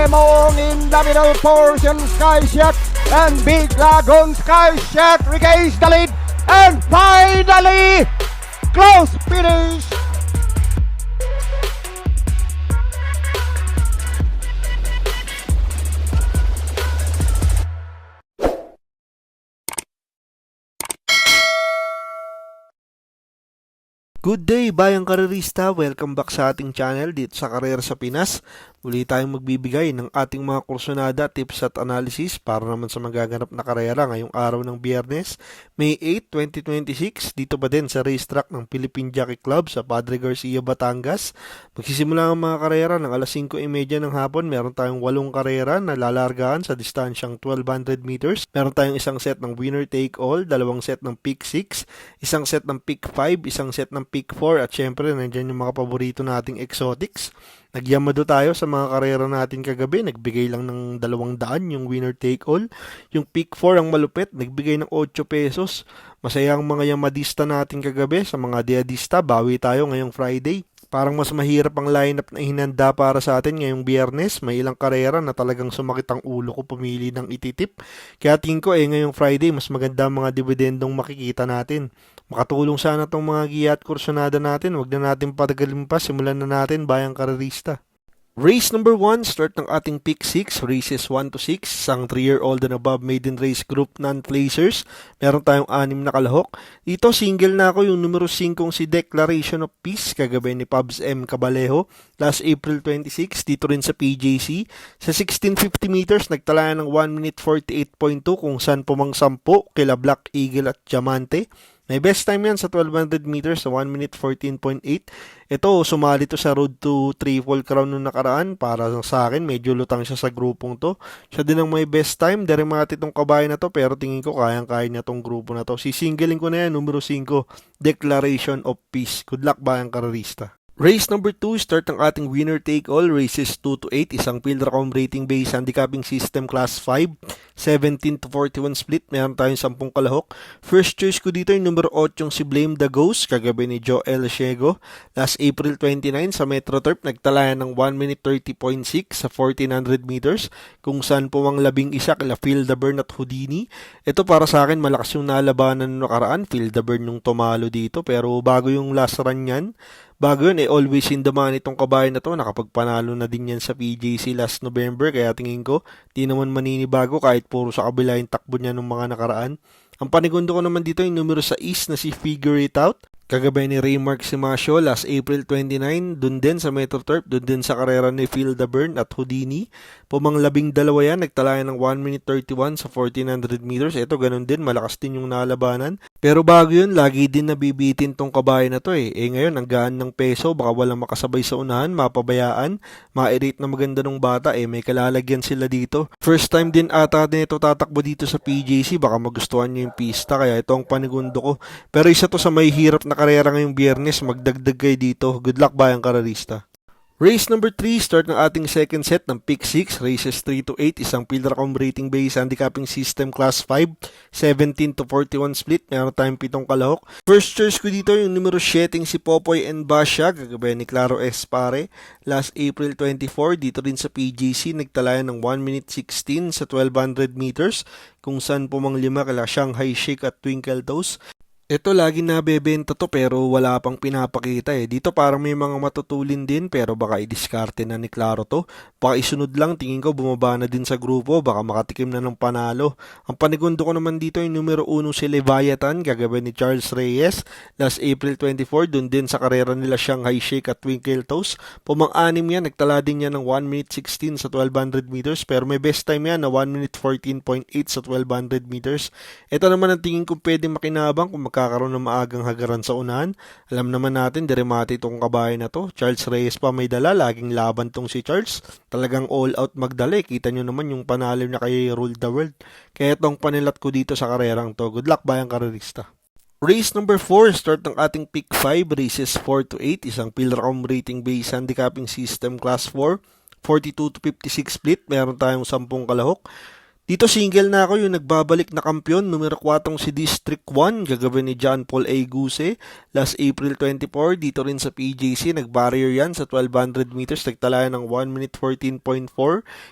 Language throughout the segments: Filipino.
Lemon in the middle portion, Sky Shack and Big Lagoon. Sky Shack regains the lead and finally close finish. Good day, bayang karerista! Welcome back sa ating channel dito sa Karera sa Pinas. Muli tayong magbibigay ng ating mga kursunada, tips at analysis para naman sa magaganap na karera ngayong araw ng Biyernes, May 8, 2026, dito pa din sa racetrack ng Philippine Jockey Club sa Padre Garcia, Batangas. Magsisimula ang mga karera ng alas 5:30 ng hapon. Meron tayong 8 karera na lalargaan sa distansyang 1200 meters. Meron tayong isang set ng winner take all, 2 set ng pick 6, isang set ng pick 5, isang set ng pick 4 at syempre nandiyan yung mga paborito nating exotics. Nagyamado tayo sa mga karera natin kagabi, nagbigay lang ng 200 yung winner take all. Yung pick 4 ang malupit, nagbigay ng 8 pesos. Masaya ang mga yamadista natin kagabi. Sa mga diadista, bawi tayo ngayong Friday. Parang mas mahirap ang lineup na hinanda para sa atin ngayong Biyernes. May ilang karera na talagang sumakit ang ulo ko pumili ng ititip. Kaya tingin ko ngayong Friday mas maganda ang mga dividendong makikita natin. Makatulong sana tong mga giya at kursunada natin. Huwag na natin patagalin pa. Simulan na natin bayang karerista. Race number 1, start ng ating pick 6, races 1 to 6, isang 3-year-old and above maiden race group non-placers. Meron tayong 6 na kalahok. Dito single na ako yung numero 5 si Declaration of Peace, kagabi ni Pubs M. Cabalejo, last April 26, dito rin sa PJC. Sa 1650 meters, nagtala ng 1 minute 48.2 kung saan pumang 10 kila Black Eagle at Diamante. May best time yan sa 1200 meters sa 1 minute 14.8. Ito, sumali to sa road to Triple Crown nung nakaraan. Para sa akin, medyo lutang siya sa grupong to. Siya din ang may best time. Deremati tong kabayan na to, pero tingin ko kayang-kaya niya tong grupo na to. Sisingling ko na yan, numero 5, Declaration of Peace. Good luck bayang karerista. Race number 2, start ng ating winner take all, races 2 to 8, isang Pildracom rating based handicapping system class 5, 17 to 41 split, meron tayong 10 kalahok. First choice ko dito yung numero 8 yung si Blame the Ghost, kagabi ni Joel Ciego, last April 29 sa Metro Turf, nagtalayan ng 1 minute 30.6 sa 1400 meters, kung saan pumang 11 kila Phil the Burn at Houdini. Ito para sa akin malakas yung nalabanan nung nakaraan, Phil the Burn yung tumalo dito, pero bago yung last run yan, bago yun, always in the money itong kabayan na to. Nakapagpanalo na din yan sa PJC last November. Kaya tingin ko, di naman maninibago kahit puro sa kabila yung takbo niya nung mga nakaraan. Ang panigundo ko naman dito yung numero 6 na si Figure It Out. Kagabay ni Raymark Simasio last April 29, dun din sa Metro Turf, dun din sa karera ni Phil the Burn at Houdini. Pumang 12 yan, nagtalayan ng 1 minute 31 sa 1400 meters. Ito ganun din, malakas din yung nalabanan. Pero bago yun, lagi din nabibitin tong kabayan na to ngayon, ang gaan ng peso, baka walang makasabay sa unahan, mapabayaan, ma-irate na maganda ng bata, may kalalagyan sila dito. First time din ata din ito tatakbo dito sa PJC, baka magustuhan niyo yung pista, kaya ito ang panigundo ko. Pero isa to sa may hirap na karera ngayong Biyernes, magdagdag kayo dito. Good luck bayang karerista. Race number 3, start ng ating second set ng pick 6, races 3 to 8, isang Pildracom rating based handicapping system class 5, 17 to 41 split, meron tayong 7 kalahok. First choice ko dito yung numero 7 si Popoy and Basha, kagabi ni Claro Espare, last April 24, dito rin sa PJC, nagtalayan ng 1 minute 16 sa 1200 meters, kung saan pumang 5 kila Shanghai Shake at Twinkle Toes. Ito lagi nabebenta to pero wala pang pinapakita Dito parang may mga matutulin din pero baka i-diskarte na ni Claro to. Baka isunod lang, tingin ko bumaba na din sa grupo, baka makatikim na ng panalo. Ang panigundo ko naman dito yung numero 1 si Leviathan, gagawin ni Charles Reyes, last April 24, dun din sa karera nila Shanghai Shake at Twinkle Toes. Pumang-anim yan, nagtala din yan ng 1 minute 16 sa 1200 meters pero may best time yan na 1 minute 14.8 sa 1200 meters. Ito naman ang tingin ko pwede makinabang kung magkakaroon ng maagang hagaran sa unahan. Alam naman natin, deremati itong kabayan na to. Charles Reyes pa may dala, laging laban tong si Charles. Talagang all out magdala. Kita nyo naman yung panalo niya kay Rule the World. Kaya itong panilat ko dito sa karerang to. Good luck bayang karerista. Race number 4, start ng ating pick 5, races 4 to 8, isang Pildracom rating based handicapping system class 4, 42 to 56 split, meron tayong 10 kalahok. Dito single na ako yung nagbabalik na kampiyon, numero 4 si District 1, gagawin ni John Paul A. Guse, last April 24, dito rin sa PJC, nag-barrier yan sa 1200 meters, nagtala ng 1 minute 14.4,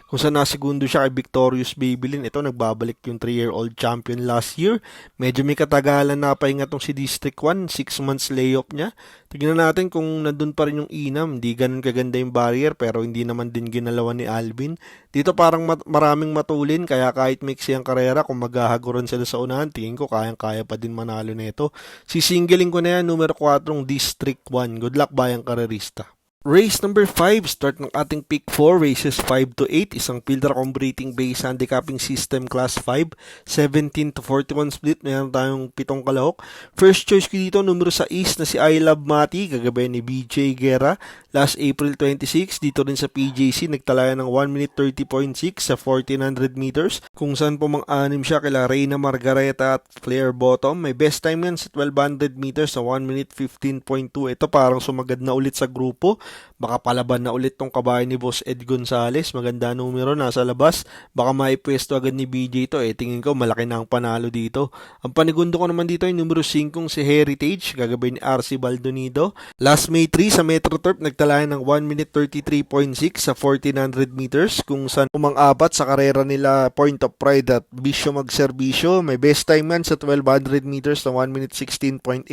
kung saan nasigundo siya kay Victorious Babylin. Ito, nagbabalik yung 3-year-old champion last year, medyo may katagalan na pahinga tong si District 1, 6 months layoff niya. Tignan natin kung nandun pa rin yung inam, hindi ganun kaganda yung barrier, pero hindi naman din ginalawan ni Alvin. Dito parang maraming matulin, kaya kahit mixi ang karera, kung maghahaguran sila sa unahan, tingin ko kayang-kaya pa din manalo nito. Sisingilin ko na yan, numero 4, District 1. Good luck, bayang karerista. Race number 5, start ng ating pick 4, races 5 to 8, isang field comp rating based handicapping system class 5, 17 to 41 split, mayroon tayong 7 kalahok. First choice ko dito, numero 6 na si I Love Mati, gagabay ni BJ Guerra, last April 26, dito rin sa PJC, nagtalaya ng 1 minute 30.6 sa 1400 meters, kung saan pumang-anim siya kila Reyna Margareta at Flair Bottom. May best time yan sa 1200 meters sa 1 minute 15.2, ito parang sumagad na ulit sa grupo. Baka palaban na ulit tong kabayan ni Boss Ed Gonzalez. Maganda numero, nasa labas. Baka maipwesto agad ni BJ to. Tingin ko malaki na ang panalo dito. Ang panigundo ko naman dito ay numero 5 si Heritage, gagabay ni RC Baldonido. Last May 3 sa Metro Turf, nagtalaya ng 1 minute 33.6 sa 1400 meters, kung saan umang-apat sa karera nila Point of Pride at Bisyo Magserbisyo. May best time yan sa 1200 meters na 1 minute 16.8.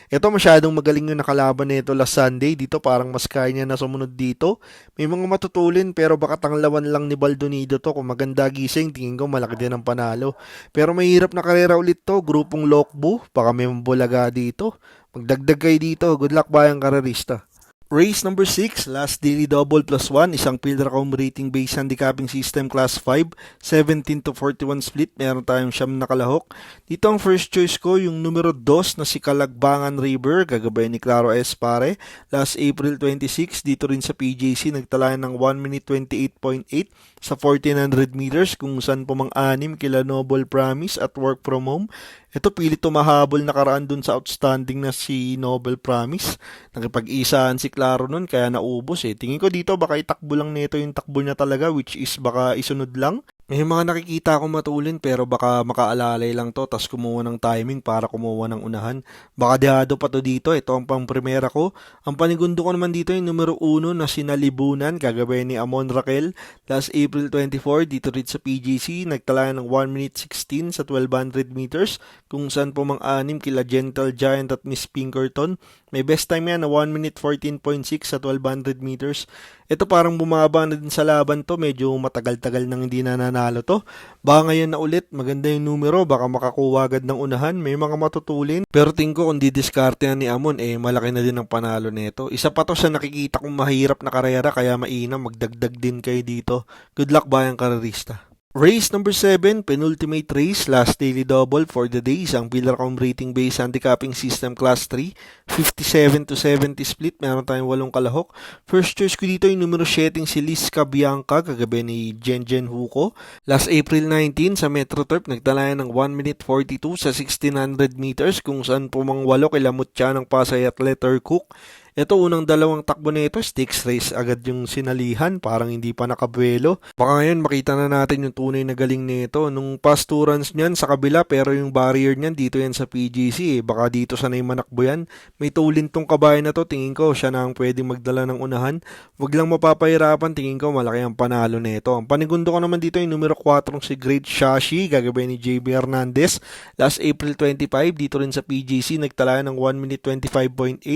Ito masyadong magaling yung nakalaban nito last Sunday. Dito parang mas kaya niya na sumunod dito. May mga matutulin pero baka tanglawan lang ni Baldonido to. Kung maganda gising, tingin ko malaki din ang panalo. Pero mahirap na karera ulit to. Grupong Lokbu, baka may mambulaga dito. Magdagdag kayo dito. Good luck, bayang karerista. Race number 6, last daily double plus 1, isang field comp rating based handicapping system class 5, 17 to 41 split, meron tayong siyam na kalahok. Dito ang first choice ko, yung numero 2 na si Kalagbangan River, gagabay ni Claro Espare, last April 26, dito rin sa PJC, nagtala ng 1 minute 28.8 sa 1400 meters, kung saan pumang-anim kila Noble Promise at Work From Home. Ito pilit tumahabol nakaraan dun sa outstanding na si Noble Promise. Nakipag-isaan si Claro nun kaya naubos eh. Tingin ko dito baka itakbo lang nito yung takbo niya talaga, which is baka isunod lang. May mga nakikita akong matulin pero baka makaalalay lang to tas kumuha ng timing para kumuha ng unahan. Baka dehado pa to dito. Ito ang pang-primera ko. Ang panigundo ko naman dito yung numero 1 na sinalibunan, gagawin ni Amon Raquel. Last April 24, dito rin sa PGC, nagtala ng 1 minute 16 sa 1200 meters, kung saan pumang-anim kila Gentle Giant at Miss Pinkerton. May best time yan na 1 minute 14.6 sa 1200 meters. Ito parang bumaba na din sa laban to. Medyo matagal-tagal nang hindi na nanalo to. Baka ngayon na ulit, maganda yung numero. Baka makakuha agad ng unahan. May mga matutulin. Pero tingin ko kung didiskarte ni Amon, malaki na din ang panalo nito. Isa pa to sa nakikita kong mahirap na karera, kaya mainam, magdagdag din kayo dito. Good luck, bayang karerista. Race number 7, penultimate race, last daily double for the day, isang field comp rating based handicapping system class 3, 57 to 70 split, meron tayong 8 kalahok. First choice ko dito yung numero 7 si Liska Bianca, kagabi ni Jen Huko. Last April 19 sa Metro Turf, nagtala ng 1 minute 42 sa 1600 meters, kung saan pumang 8 kila Mutya ng Pasay at Letter Cook. Ito, unang dalawang takbo na ito, sticks race agad yung sinalihan, parang hindi pa nakabuelo. Baka ngayon makita na natin yung tunay na galing nito. Nung past 2 runs niyan sa kabila, pero yung barrier niyan dito yan sa PGC. Baka dito sanay manakbo yan. May tulin tong kabayan na to, tingin ko siya na ang pwedeng magdala ng unahan. Huwag lang mapapahirapan, tingin ko malaki ang panalo nito. Ang panigundo ko naman dito yung numero 4 si Great Shashi, gagawin ni JB Hernandez. Last April 25, dito rin sa PGC, nagtala ng 1 minute 25.8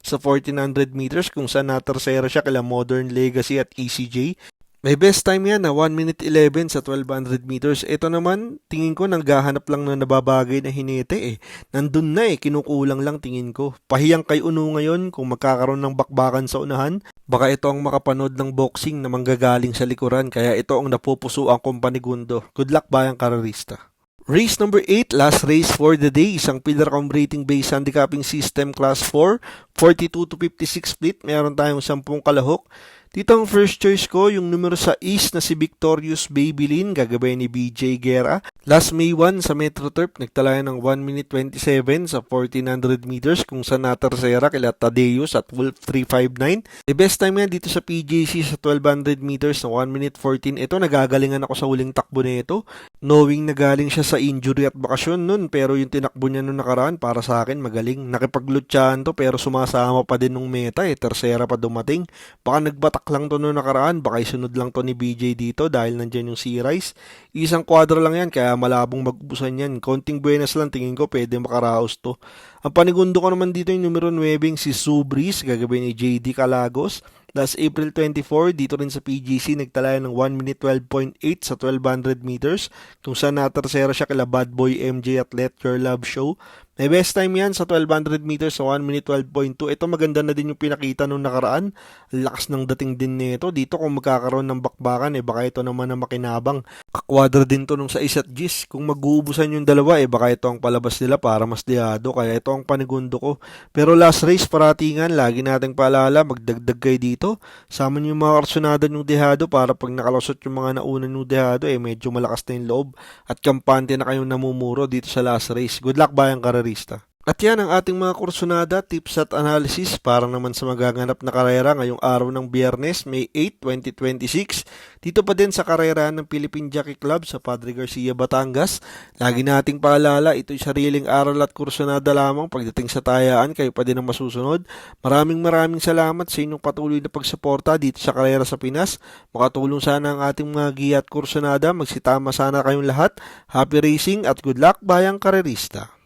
sa 1400 meters, kung saan natersera siya kila Modern Legacy at ECJ. May best time yan na 1 minute 11 sa 1200 meters. Ito naman, tingin ko nanggahanap lang na nababagay na hinete Nandun na kinukulang lang tingin ko. Pahiyang kay Uno ngayon kung magkakaroon ng bakbakan sa unahan. Baka ito ang makapanood ng boxing na manggagaling sa likuran, kaya ito ang napupuso ang kumpanigundo. Good luck, bayang karerista. Race number 8, last race for the day, isang field comp rating based handicapping system class 4, 42 to 56 split, meron tayong 10 kalahok. Dito ang first choice ko, yung numero 6 na si Victorious Babylin, gagabay ni BJ Guerra. Last May 1 sa Metro Turf, nagtala ng 1 minute 27 sa 1400 meters kung saan natersera kila Tadeus at Wolf 359. The best time yan dito sa PJC sa 1200 meters na 1 minute 14. Ito, nagagalingan ako sa huling takbo nito. Knowing na galing siya sa injury at bakasyon nun, pero yung tinakbo niya nung nakaraan para sa akin magaling. Nakipaglutsahan to pero sumasama pa din nung meta tersera pa dumating. Baka nagbatak lang to nung nakaraan, baka isunod lang to ni BJ dito dahil nandyan yung C-Rise. Isang kwadro lang yan kaya malabong magbusan yan. Konting buenas lang tingin ko pwede makaraos to. Ang panigundo ko naman dito yung numero 9 si Subris, gagawin ni JD Calagos. Last April 24, dito rin sa PGC, nagtala ng 1 minute 12.8 sa 1200 meters kung saan natersera siya kila Bad Boy MJ at Let Your Love Show. May best time yan sa 1200 meters sa 1 minute 12.2. Ito maganda na din yung pinakita nung nakaraan. Lakas ng dating din nito. Dito kung magkakaroon ng bakbakan, baka ito naman ang makinabang. Kakwadra din to nung sa isa't gis. Kung mag-uubusan yung dalawa, baka ito ang palabas nila para mas liado. Kaya ito ang panigundo ko. Pero last race, paratingan, lagi nating paalala, magdagdag kayo dito. Sama nyo yung mga karsunada yung dehado para pag nakalusot yung mga nauna yung dehado, medyo malakas na yung loob. At kampante na kayong namumuro dito sa last race. Good luck bayang karerista. At yan ang ating mga kursunada, tips at analysis para naman sa magaganap na karera ngayong araw ng Biyernes, May 8, 2026. Dito pa din sa karera ng Philippine Jockey Club sa Padre Garcia, Batangas. Lagi nating paalala, ito'y sariling aral at kursunada lamang. Pagdating sa tayaan, kayo pa din ang masusunod. Maraming salamat sa inyong patuloy na pagsuporta dito sa karera sa Pinas. Makatulong sana ang ating mga giya at kursunada. Magsitama sana kayong lahat. Happy racing at good luck bayang karerista.